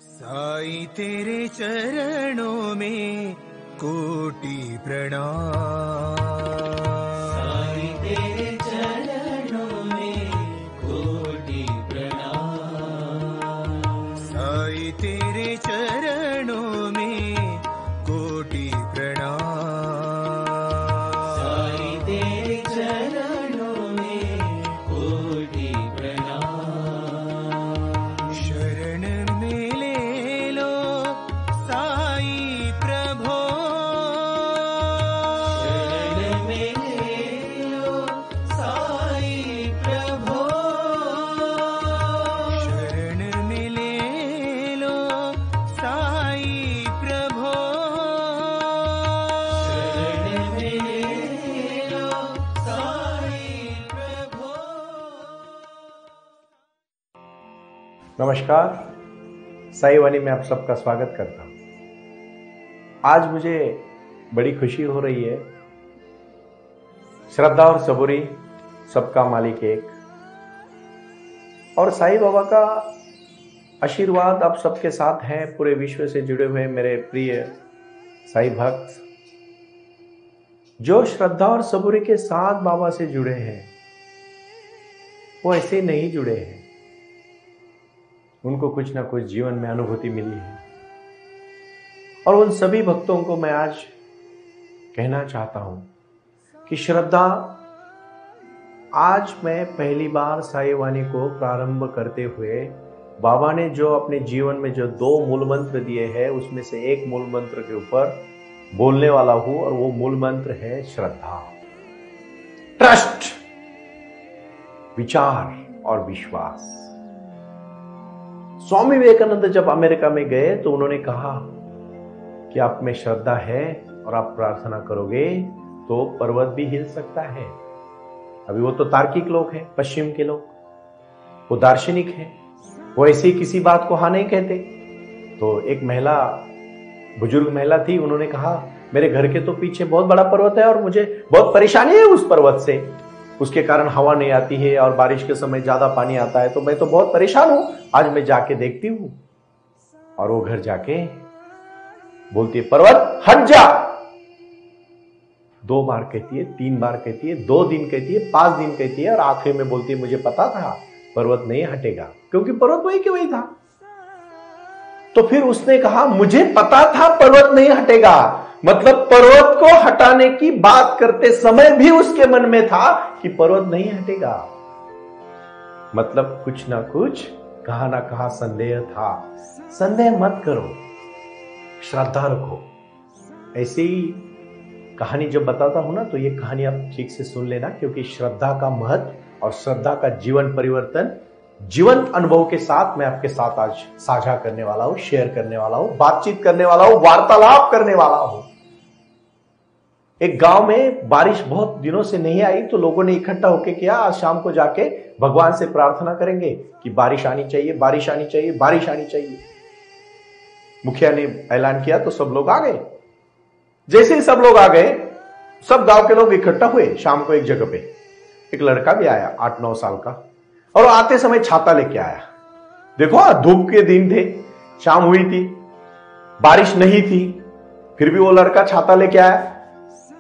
साईं तेरे चरणों में कोटि प्रणाम। साईं तेरे चरणों में कोटि प्रणाम। साईं तेरे चरणों में कोटि प्रणाम। साईं तेरे चरणों में कोटि प्रणाम। शरण में ले लो साईं प्रभो। शरण में ले लो साईं प्रभो। शरण में ले लो साईं प्रभो। शरण में ले लो साईं प्रभो। नमस्कार, साई वाणी में आप सबका स्वागत करता हूं। आज मुझे बड़ी खुशी हो रही है। श्रद्धा और सबूरी, सबका मालिक एक, और साईं बाबा का आशीर्वाद आप सबके साथ है। पूरे विश्व से जुड़े हुए मेरे प्रिय साईं भक्त जो श्रद्धा और सबूरी के साथ बाबा से जुड़े हैं, वो ऐसे नहीं जुड़े हैं। उनको कुछ ना कुछ जीवन में अनुभूति मिली है, और उन सभी भक्तों को मैं आज कहना चाहता हूं कि श्रद्धा, आज मैं पहली बार साईं वाणी को प्रारंभ करते हुए बाबा ने जो अपने जीवन में जो 2 मूल मंत्र दिए हैं, उसमें से एक मूल मंत्र के ऊपर बोलने वाला हूं, और वो मूल मंत्र है श्रद्धा, ट्रस्ट, विचार और विश्वास। स्वामी विवेकानंद जब अमेरिका में गए तो उन्होंने कहा कि आप में श्रद्धा है और आप प्रार्थना करोगे तो पर्वत भी हिल सकता है। अभी वो तो तार्किक लोग हैं, पश्चिम के लोग, वो दार्शनिक हैं, वो ऐसे ही किसी बात को हाँ नहीं कहते। तो एक महिला, बुजुर्ग महिला थी, उन्होंने कहा मेरे घर के तो पीछे बहुत बड़ा पर्वत है और मुझे बहुत परेशानी है उस पर्वत से, उसके कारण हवा नहीं आती है और बारिश के समय ज्यादा पानी आता है, तो मैं तो बहुत परेशान हूं, आज मैं जाके देखती हूं। और वो घर जाके बोलती है पर्वत हट जा। 2 बार कहती है, 3 बार कहती है, 2 दिन कहती है, 5 दिन कहती है, और आखिर में बोलती है मुझे पता था पर्वत नहीं हटेगा, क्योंकि पर्वत वही के वही था। तो फिर उसने कहा मुझे पता था पर्वत नहीं हटेगा, मतलब पर्वत को हटाने की बात करते समय भी उसके मन में था कि पर्वत नहीं हटेगा। मतलब कुछ ना कुछ, कहां ना कहां संदेह था। संदेह मत करो, श्रद्धा रखो। ऐसे ही कहानी जब बताता हूं ना, तो ये कहानी आप ठीक से सुन लेना, क्योंकि श्रद्धा का महत्व और श्रद्धा का जीवन परिवर्तन जीवंत अनुभव के साथ मैं आपके साथ आज साझा करने वाला हूं, शेयर करने वाला हूं, बातचीत करने वाला हूं, वार्तालाप करने वाला हूं। एक गांव में बारिश बहुत दिनों से नहीं आई, तो लोगों ने इकट्ठा होकर किया आज शाम को जाके भगवान से प्रार्थना करेंगे कि बारिश आनी चाहिए, बारिश आनी चाहिए, बारिश आनी चाहिए। मुखिया ने ऐलान किया तो सब लोग आ गए। जैसे ही सब लोग आ गए, सब गांव के लोग इकट्ठा हुए। शाम को एक जगह पे एक लड़का भी आया 8-9 साल का, और आते समय छाता लेके आया। देखो धूप के दिन थे, शाम हुई थी, बारिश नहीं थी, फिर भी वो लड़का छाता लेके आया।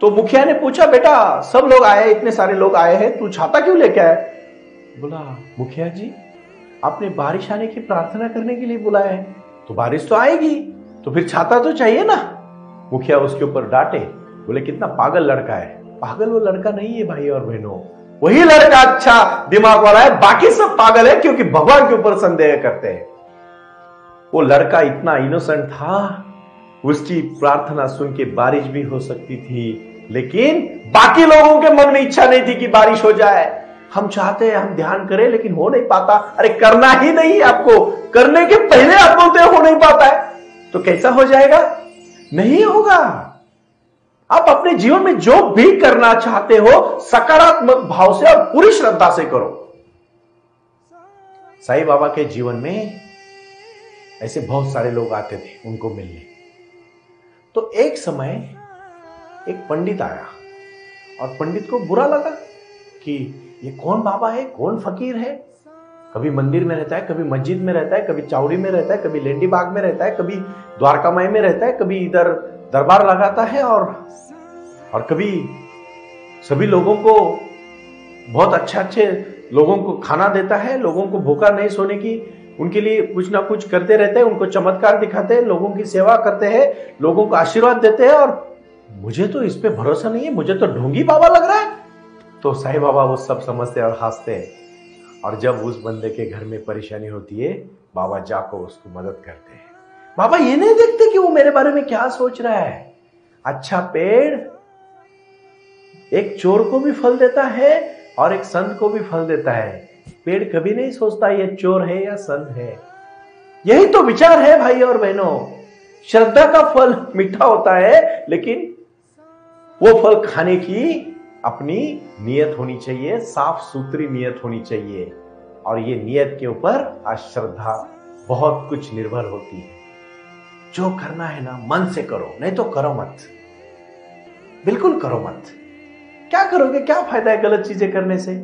तो मुखिया ने पूछा बेटा सब लोग आए, इतने सारे लोग आए हैं, तू छाता क्यों लेके आया? बोला मुखिया जी आपने बारिश आने की प्रार्थना करने के लिए बुलाया है, तो बारिश तो आएगी, तो फिर छाता तो चाहिए ना। मुखिया उसके ऊपर डांटे, बोले कितना पागल लड़का है। पागल वो लड़का नहीं है भाई और बहनों, वही लड़का अच्छा दिमाग वाला है, बाकी सब पागल है क्योंकि भगवान के ऊपर संदेह करते हैं। वो लड़का इतना इनोसेंट था, उसकी प्रार्थना सुन के बारिश भी हो सकती थी, लेकिन बाकी लोगों के मन में इच्छा नहीं थी कि बारिश हो जाए। हम चाहते हैं हम ध्यान करें, लेकिन हो नहीं पाता। अरे करना ही नहीं है आपको, करने के पहले आप बोलते हो नहीं पाता है, तो कैसा हो जाएगा? नहीं होगा। आप अपने जीवन में जो भी करना चाहते हो सकारात्मक भाव से और पूरी श्रद्धा से करो। साईं बाबा के जीवन में ऐसे बहुत सारे लोग आते थे उनको मिलने। तो एक समय एक पंडित आया, और पंडित को बुरा लगा कि ये कौन बाबा है, कौन फकीर है, कभी मंदिर में रहता है, कभी मस्जिद में रहता है, कभी चावड़ी में रहता है, कभी लेंडी बाग में रहता है, कभी द्वारका माई में रहता है, कभी इधर दरबार लगाता है और कभी सभी लोगों को बहुत अच्छे लोगों को खाना देता है, लोगों को भूखा नहीं सोने की उनके लिए कुछ ना कुछ करते रहते हैं, उनको चमत्कार दिखाते हैं, लोगों की सेवा करते हैं, लोगों को आशीर्वाद देते हैं। और मुझे तो इस पे भरोसा नहीं है, मुझे तो ढोंगी बाबा लग रहा है। तो साईं बाबा वो सब समझते और हंसते हैं। और जब उस बंदे के घर में परेशानी होती है, बाबा जाको उसको मदद करते हैं। बाबा ये नहीं देखते कि वो मेरे बारे में क्या सोच रहा है। अच्छा पेड़ एक चोर को भी फल देता है और एक संत को भी फल देता है। पेड़ कभी नहीं सोचता ये चोर है या संत है। यही तो विचार है भाई और बहनों। श्रद्धा का फल मीठा होता है, लेकिन वो फल खाने की अपनी नियत होनी चाहिए, साफ सुथरी नियत होनी चाहिए। और ये नियत के ऊपर आज श्रद्धा बहुत कुछ निर्भर होती है। जो करना है ना मन से करो, नहीं तो करो मत, बिल्कुल करो मत। क्या करोगे, क्या फायदा है गलत चीजें करने से।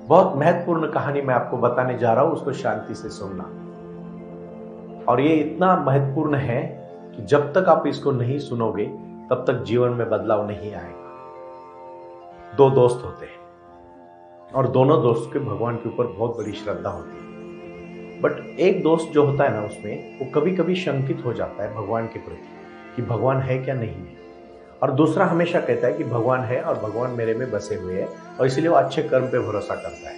बहुत महत्वपूर्ण कहानी मैं आपको बताने जा रहा हूं, उसको शांति से सुनना। और ये इतना महत्वपूर्ण है कि जब तक आप इसको नहीं सुनोगे तब तक जीवन में बदलाव नहीं आएगा। दो दोस्त होते हैं और दोनों दोस्त के भगवान के ऊपर बहुत बड़ी श्रद्धा होती है। बट एक दोस्त जो होता है ना, उसमें वो कभी कभी शंकित हो जाता है भगवान के प्रति कि भगवान है क्या नहीं है। और दूसरा हमेशा कहता है कि भगवान है और भगवान मेरे में बसे हुए हैं, और इसलिए वो अच्छे कर्म पे भरोसा करता है।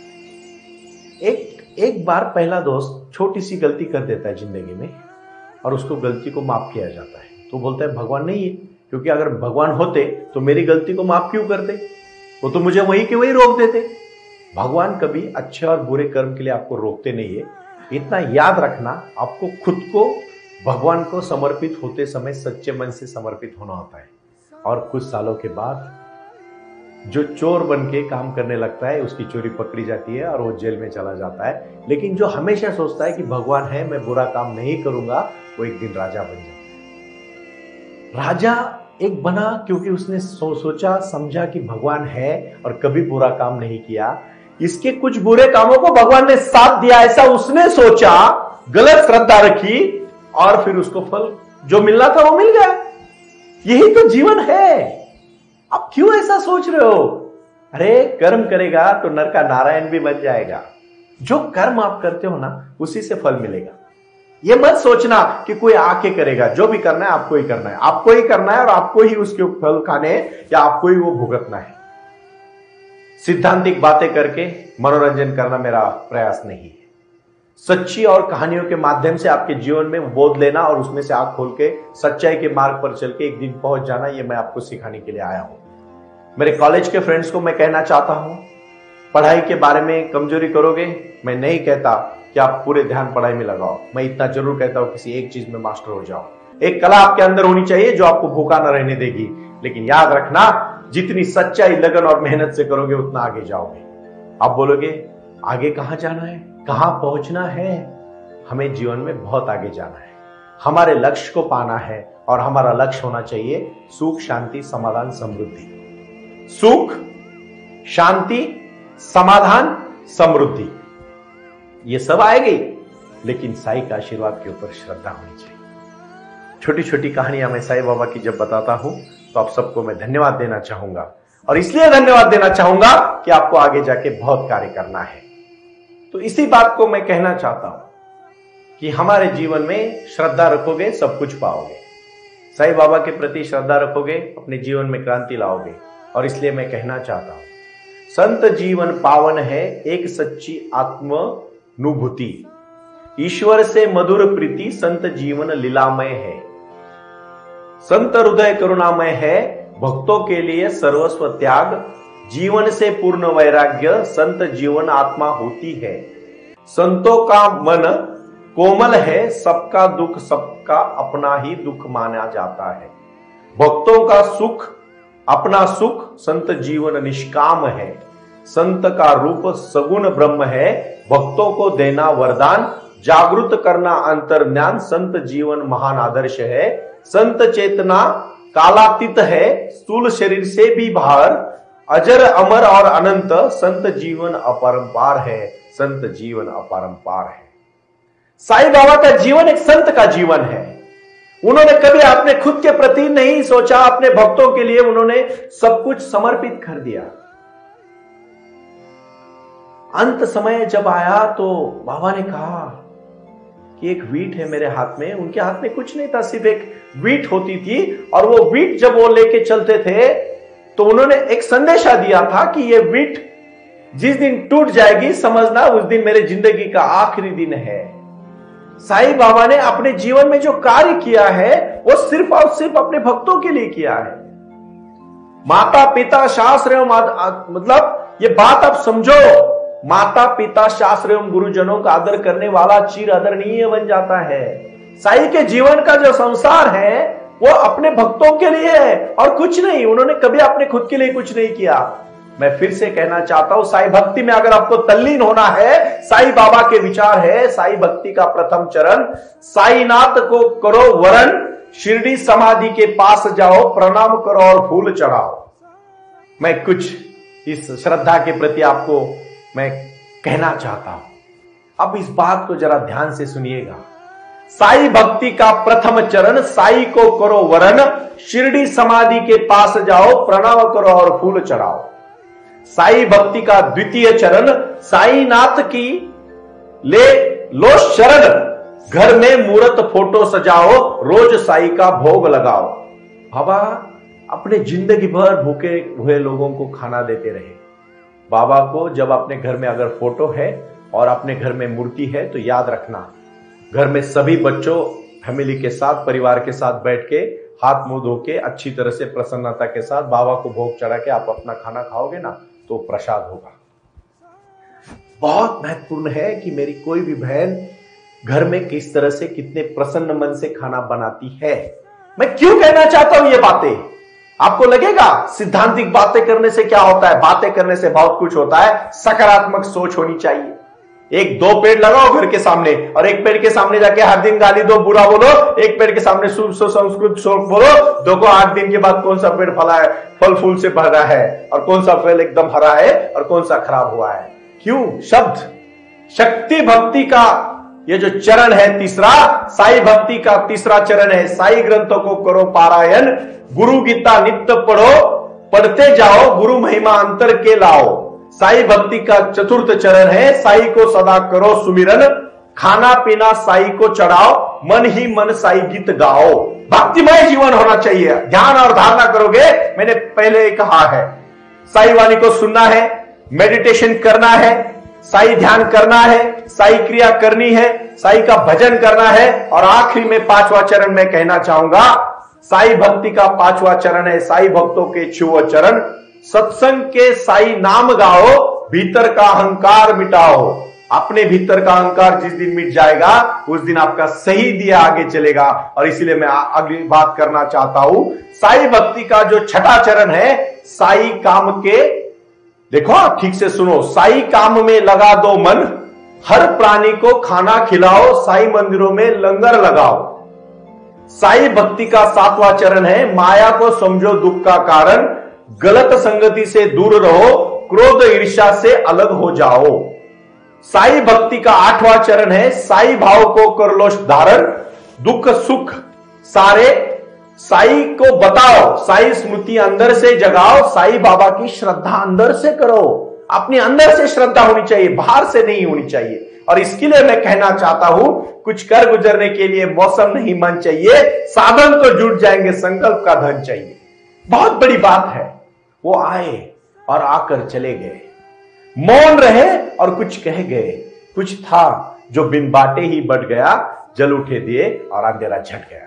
एक बार पहला दोस्त छोटी सी गलती कर देता है जिंदगी में और उसको गलती को माफ किया जाता है। तो बोलता है भगवान नहीं है, क्योंकि अगर भगवान होते तो मेरी गलती को माफ क्यों करते, वो तो मुझे वही के वही रोक देते। भगवान कभी अच्छे और बुरे कर्म के लिए आपको रोकते नहीं है। इतना याद रखना, आपको खुद को भगवान को समर्पित होते समय सच्चे मन से समर्पित होना होता है। और कुछ सालों के बाद जो चोर बन के काम करने लगता है, उसकी चोरी पकड़ी जाती है और वो जेल में चला जाता है। लेकिन जो हमेशा सोचता है कि भगवान है, मैं बुरा काम नहीं करूंगा, वो एक दिन राजा बन जाता है। राजा एक बना क्योंकि उसने सोचा समझा कि भगवान है और कभी बुरा काम नहीं किया। इसके कुछ बुरे कामों को भगवान ने साथ दिया, ऐसा उसने सोचा, गलत श्रद्धा रखी और फिर उसको फल जो मिलना था वो मिल गया। यही तो जीवन है। आप क्यों ऐसा सोच रहे हो? अरे कर्म करेगा तो नर का नारायण भी बन जाएगा। जो कर्म आप करते हो ना, उसी से फल मिलेगा। ये मत सोचना कि कोई आके करेगा। जो भी करना है आपको ही करना है, आपको ही करना है और आपको ही उसके फल खाने या आपको ही वो भुगतना है। सिद्धांतिक बातें करके मनोरंजन करना मेरा प्रयास नहीं है। सच्ची और कहानियों के माध्यम से आपके जीवन में बोध लेना और उसमें से आंख खोल के सच्चाई के मार्ग पर चल के एक दिन पहुंच जाना, ये मैं आपको सिखाने के लिए आया हूं। मेरे कॉलेज के फ्रेंड्स को मैं कहना चाहता हूं, पढ़ाई के बारे में कमजोरी करोगे, मैं नहीं कहता कि आप पूरे ध्यान पढ़ाई में लगाओ। मैं इतना जरूर कहता हूं किसी एक चीज में मास्टर हो जाओ। एक कला आपके अंदर होनी चाहिए जो आपको भूखा न रहने देगी। लेकिन याद रखना, जितनी सच्चाई, लगन और मेहनत से करोगे उतना आगे जाओगे। आप बोलोगे आगे कहां जाना है, कहां पहुंचना है? हमें जीवन में बहुत आगे जाना है। हमारे लक्ष्य को पाना है और हमारा लक्ष्य होना चाहिए सुख, शांति, समाधान, समृद्धि। सुख, शांति, समाधान, समृद्धि, ये सब आएगी, लेकिन साईं का आशीर्वाद के ऊपर श्रद्धा होनी चाहिए। छोटी छोटी कहानियां मैं साईं बाबा की जब बताता हूं तो आप सबको मैं धन्यवाद देना चाहूंगा। और इसलिए धन्यवाद देना चाहूंगा कि आपको आगे जाके बहुत कार्य करना है। तो इसी बात को मैं कहना चाहता हूं कि हमारे जीवन में श्रद्धा रखोगे सब कुछ पाओगे। साईं बाबा के प्रति श्रद्धा रखोगे, अपने जीवन में क्रांति लाओगे। और इसलिए मैं कहना चाहता हूं, संत जीवन पावन है, एक सच्ची आत्मानुभूति, ईश्वर से मधुर प्रीति, संत जीवन लीलामय है। संत हृदय करुणामय है, भक्तों के लिए सर्वस्व त्याग, जीवन से पूर्ण वैराग्य, संत जीवन आत्मा होती है। संतों का मन कोमल है, सबका दुख सबका अपना ही दुख माना जाता है। भक्तों का सुख अपना सुख, संत जीवन निष्काम है। संत का रूप सगुण ब्रह्म है, भक्तों को देना वरदान, जागृत करना अंतर्ज्ञान, संत जीवन महान आदर्श है। संत चेतना कालातीत है, स्थूल शरीर से भी बाहर, अजर अमर और अनंत, संत जीवन अपरंपार है। संत जीवन अपरंपार है। साईं बाबा का जीवन एक संत का जीवन है। उन्होंने कभी अपने खुद के प्रति नहीं सोचा, अपने भक्तों के लिए उन्होंने सब कुछ समर्पित कर दिया। अंत समय जब आया तो बाबा ने कहा कि एक वीट है मेरे हाथ में। उनके हाथ में कुछ नहीं था, सिर्फ एक वीट होती थी, और वो वीट जब वो लेके चलते थे तो उन्होंने एक संदेशा दिया था कि ये वीट जिस दिन टूट जाएगी समझना उस दिन मेरे जिंदगी का आखिरी दिन है। साईं बाबा ने अपने जीवन में जो कार्य किया है वो सिर्फ और सिर्फ अपने भक्तों के लिए किया है। माता पिता शास्त्र एवं मतलब ये बात आप समझो, माता पिता शास्त्र एवं गुरुजनों का आदर करने वाला चिर आदरणीय बन जाता है। साईं के जीवन का जो संसार है वो अपने भक्तों के लिए है और कुछ नहीं। उन्होंने कभी अपने खुद के लिए कुछ नहीं किया। मैं फिर से कहना चाहता हूं, साईं भक्ति में अगर आपको तल्लीन होना है, साईं बाबा के विचार है, साईं भक्ति का प्रथम चरण, साईनाथ को करो वरण, शिरडी समाधि के पास जाओ, प्रणाम करो और फूल चढ़ाओ। मैं कुछ इस श्रद्धा के प्रति आपको मैं कहना चाहता हूं। अब इस बात को जरा ध्यान से सुनिएगा। साईं भक्ति का प्रथम चरण, साई को करो वरण, शिरडी समाधि के पास जाओ, प्रणाम करो और फूल चढ़ाओ। साई भक्ति का द्वितीय चरण, साईनाथ की ले लो शरण, घर में मूर्त फोटो सजाओ, रोज साई का भोग लगाओ। बाबा अपने जिंदगी भर भूखे हुए लोगों को खाना देते रहे। बाबा को जब अपने घर में अगर फोटो है और अपने घर में मूर्ति है तो याद रखना, घर में सभी बच्चों फैमिली के साथ, परिवार के साथ बैठ के हाथ मुंह धो के अच्छी तरह से प्रसन्नता के साथ बाबा को भोग चढ़ा के आप अपना खाना खाओगे ना तो प्रसाद होगा। बहुत महत्वपूर्ण है कि मेरी कोई भी बहन घर में किस तरह से कितने प्रसन्न मन से खाना बनाती है। मैं क्यों कहना चाहता हूं ये बातें? आपको लगेगा सिद्धांतिक बातें करने से क्या होता है? बातें करने से बहुत कुछ होता है। सकारात्मक सोच होनी चाहिए। एक दो पेड़ लगाओ घर के सामने और एक पेड़ के सामने जाके हर दिन गाली दो, बुरा बोलो, एक पेड़ के सामने संस्कृत श्लोक बोलो, देखो 8 दिन के बाद कौन सा पेड़ फला है, फल फूल से भर रहा है और कौन सा फल एकदम हरा है और कौन सा खराब हुआ है। क्यों? शब्द। शक्ति भक्ति का ये जो चरण है तीसरा, साई भक्ति का तीसरा चरण है, साई ग्रंथों को करो पारायण, गुरु गीता नित्य पढ़ो, पढ़ते जाओ, गुरु महिमा अंतर के लाओ। साई भक्ति का चतुर्थ चरण है, साई को सदा करो सुमिरन, खाना पीना साई को चढ़ाओ, मन ही मन साई गीत गाओ। भक्तिमय जीवन होना चाहिए। ध्यान और धारणा करोगे, मैंने पहले ही कहा है, साई वाणी को सुनना है, मेडिटेशन करना है, साई ध्यान करना है, साई क्रिया करनी है, साई का भजन करना है। और आखिरी में 5वां चरण मैं कहना चाहूंगा, साई भक्ति का 5वां चरण है, साई भक्तों के छुओ चरण, सत्संग के साई नाम गाओ, भीतर का अहंकार मिटाओ। अपने भीतर का अहंकार जिस दिन मिट जाएगा उस दिन आपका सही दिया आगे चलेगा। और इसीलिए मैं अगली बात करना चाहता हूं, साई भक्ति का जो छठा चरण है, साई काम के, देखो ठीक से सुनो, साई काम में लगा दो मन, हर प्राणी को खाना खिलाओ, साई मंदिरों में लंगर लगाओ। साई भक्ति का 7वां चरण है, माया को समझो दुख का कारण, गलत संगति से दूर रहो, क्रोध ईर्ष्या से अलग हो जाओ। साई भक्ति का 8वां चरण है, साई भाव को कर लो धारण, दुख सुख सारे साई को बताओ, साई स्मृति अंदर से जगाओ, साई बाबा की श्रद्धा अंदर से करो। अपने अंदर से श्रद्धा होनी चाहिए, बाहर से नहीं होनी चाहिए। और इसके लिए मैं कहना चाहता हूं, कुछ कर गुजरने के लिए मौसम नहीं मन चाहिए, साधन तो जुट जाएंगे, संकल्प का धन चाहिए। बहुत बड़ी बात है। वो आए और आकर चले गए, मौन रहे और कुछ कह गए, कुछ था जो बिन बाटे ही बढ़ गया, जल उठे दिए और अंधेरा झट गया।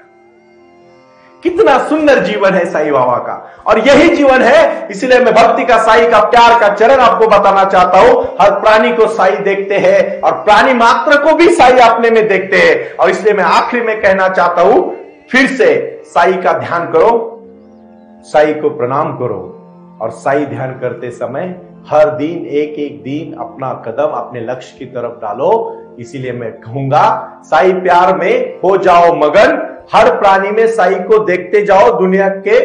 कितना सुंदर जीवन है साईं बाबा का, और यही जीवन है। इसलिए मैं भक्ति का, साई का प्यार का चरण आपको बताना चाहता हूं। हर प्राणी को साई देखते हैं और प्राणी मात्र को भी साई अपने में देखते हैं। और इसलिए मैं आखिरी में कहना चाहता हूं, फिर से साई का ध्यान करो, साई को प्रणाम करो, और साई ध्यान करते समय हर दिन एक एक दिन अपना कदम अपने लक्ष्य की तरफ डालो। इसीलिए मैं कहूंगा, साई प्यार में हो जाओ मगन, हर प्राणी में साई को देखते जाओ, दुनिया के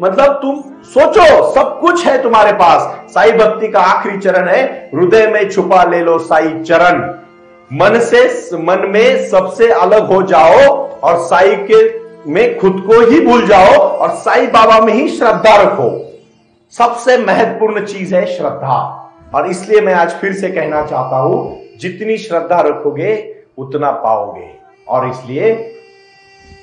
मतलब तुम सोचो, सब कुछ है तुम्हारे पास। साई भक्ति का आखिरी चरण है, हृदय में छुपा ले लो साई चरण। मन में सबसे अलग हो जाओ और साई के में खुद को ही भूल जाओ और साई बाबा में ही श्रद्धा रखो। सबसे महत्वपूर्ण चीज है श्रद्धा। और इसलिए मैं आज फिर से कहना चाहता हूं, जितनी श्रद्धा रखोगे उतना पाओगे। और इसलिए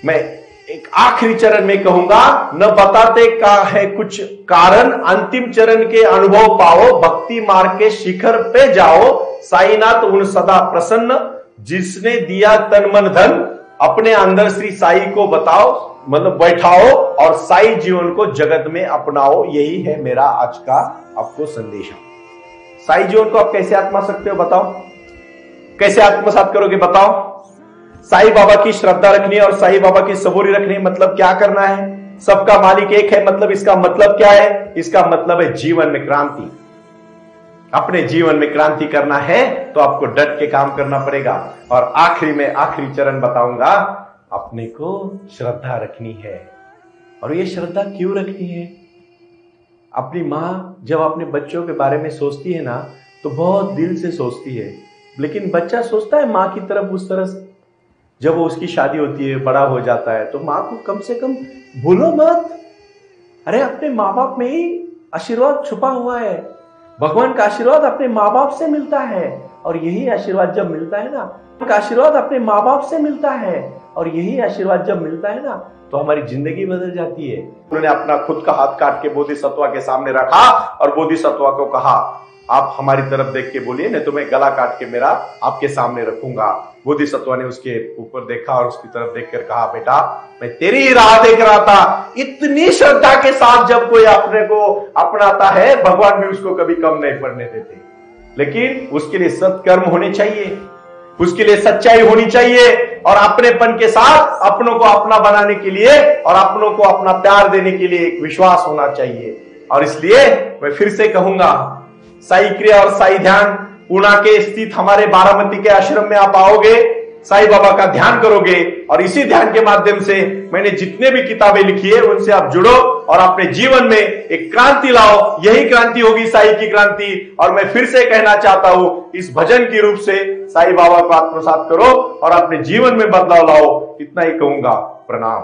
मैं एक आखिरी चरण में कहूंगा, न बताते का है कुछ कारण, अंतिम चरण के अनुभव पाओ, भक्ति मार्ग के शिखर पे जाओ। साईनाथ उन सदा प्रसन्न, जिसने दिया तन मन धन, अपने अंदर श्री साई को बताओ, मतलब बैठाओ और साई जीवन को जगत में अपनाओ। यही है मेरा आज का आपको संदेश। साई जीवन को आप कैसे आत्मा सकते हो बताओ, कैसे आत्मसात करोगे बताओ। साई बाबा की श्रद्धा रखनी है और साई बाबा की सबूरी रखनी है। मतलब क्या करना है, सबका मालिक एक है। मतलब इसका मतलब क्या है, इसका मतलब है जीवन में क्रांति। अपने जीवन में क्रांति करना है तो आपको डट के काम करना पड़ेगा। और आखिरी में आखिरी चरण बताऊंगा, अपने को श्रद्धा रखनी है। और ये श्रद्धा क्यों रखनी है, अपनी मां जब अपने बच्चों के बारे में सोचती है ना, तो बहुत दिल से सोचती है। लेकिन बच्चा सोचता है मां की तरफ उस तरह से, जब वो उसकी शादी होती है, बड़ा हो जाता है, तो मां को कम से कम भूलो मत। अरे अपने माँ बाप में ही आशीर्वाद छुपा हुआ है। भगवान का आशीर्वाद अपने माँ बाप से मिलता है। और यही आशीर्वाद जब मिलता है ना, का आशीर्वाद अपने माँ बाप से मिलता है। और यही आशीर्वाद जब मिलता है ना, तो हमारी जिंदगी बदल जाती है। उन्होंने अपना खुद का हाथ काट के बोधिसत्व के सामने रखा और बोधिसत्व को कहा, आप हमारी तरफ देख के बोलिए, नहीं तो मैं गला काट के मेरा आपके सामने रखूंगा। बोधिसत्व ने उसके ऊपर देखा और उसकी तरफ देखकर कहा, बेटा मैं तेरी ही राह देख रहा था। इतनी श्रद्धा के साथ जब कोई अपने को अपनाता है, भगवान भी उसको कभी कम नहीं पड़ने देते। लेकिन उसके लिए सत्कर्म होने चाहिए, उसके लिए सच्चाई होनी चाहिए और अपनेपन के साथ अपनों को अपना बनाने के लिए और अपनों को अपना प्यार देने के लिए एक विश्वास होना चाहिए। और इसलिए मैं फिर से कहूंगा, साई क्रिया और साई ध्यान पूना के स्थित हमारे बारामती के आश्रम में आप आओगे, साई बाबा का ध्यान करोगे और इसी ध्यान के माध्यम से मैंने जितने भी किताबें लिखी है उनसे आप जुड़ो और अपने जीवन में एक क्रांति लाओ। यही क्रांति होगी साई की क्रांति। और मैं फिर से कहना चाहता हूं, इस भजन की रूप से साई बाबा को आत्मसात करो और अपने जीवन में बदलाव लाओ। इतना ही कहूंगा। प्रणाम।